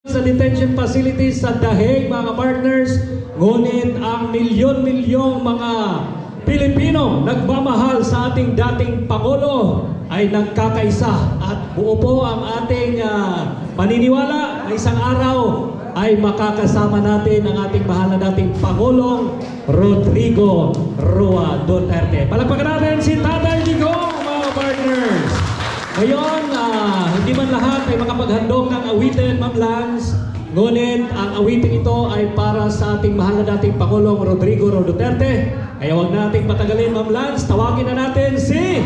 Sa detention facilities sa Daheg, mga partners, ngunit ang milyon-milyong mga Pilipino nagmamahal sa ating dating Pangulo ay nagkakaisa at buo po ang ating paniniwala na isang araw ay makakasama natin ang ating mahal na dating Pangulong Rodrigo Roa Duterte. Palakpakan natin si Tatay Digong, mga partners. Ngayon, hindi man lahat ay makapaghandog ng awitin, Ma'am Lance. Ngunit ang awitin ito ay para sa ating mahal na dating Pangulong Rodrigo Roa Duterte. Kaya huwag nating patagalin, Ma'am Lance. Tawagin na natin si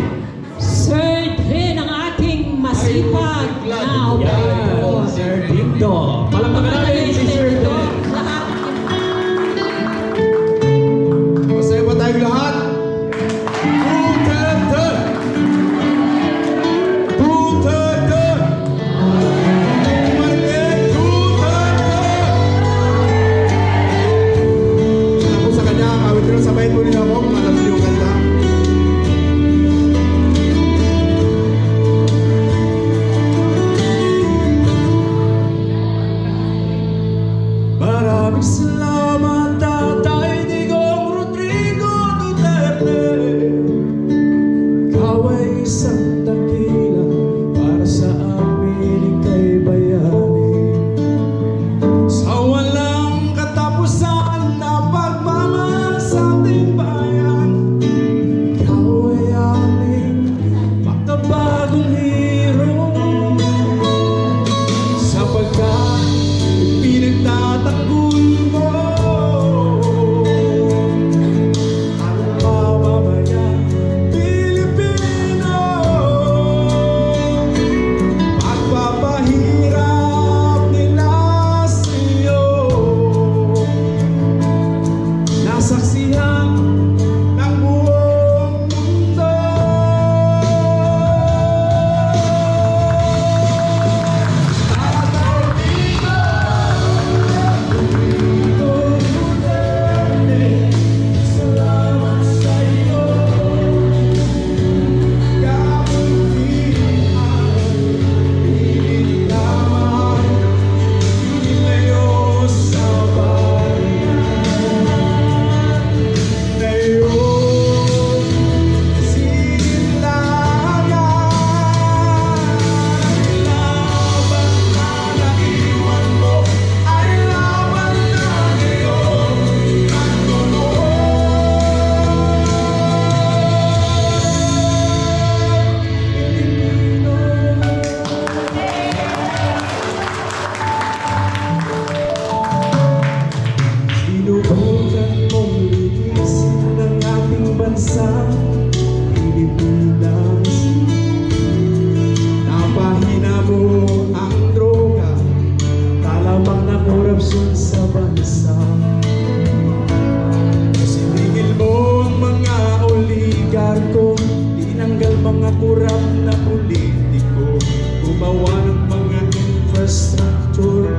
Sir Din, ang ating masipag na operator. Sir Dito. Palakpakan natin si Sir Din. Masaya ba tayong lahat? Sabayin mo rin ako, malas yung kanta. Maraming salamat, Tatay Digong Rodrigo Duterte. Ikaw ay isang dakila para sa amin, ika'y bayani. Sa walang katapusan na pagmamahal sa ating bayan, ikaw ay aming makabagong hero. Sapagkat pinagtatanggol mo ang mamamayang Pilipino. Pagpapahirap nila sa'yo, nasaksihan ng buong mundo. Tatay Digong Duterte, salamat sa'yo. Kabutihan, pilit naman ilayo sa bayan na iyong silangan. Laban na naiwan mo ay laban na ngayon sinubukan mong linisin ang ating bansang Pilipinas. Napahina mo ang droga, talamang na korupsyon sa bansa. Sinigil mo ang mga oligarko, tinanggal mga kurap na politiko, gumawa ng mga infrastructure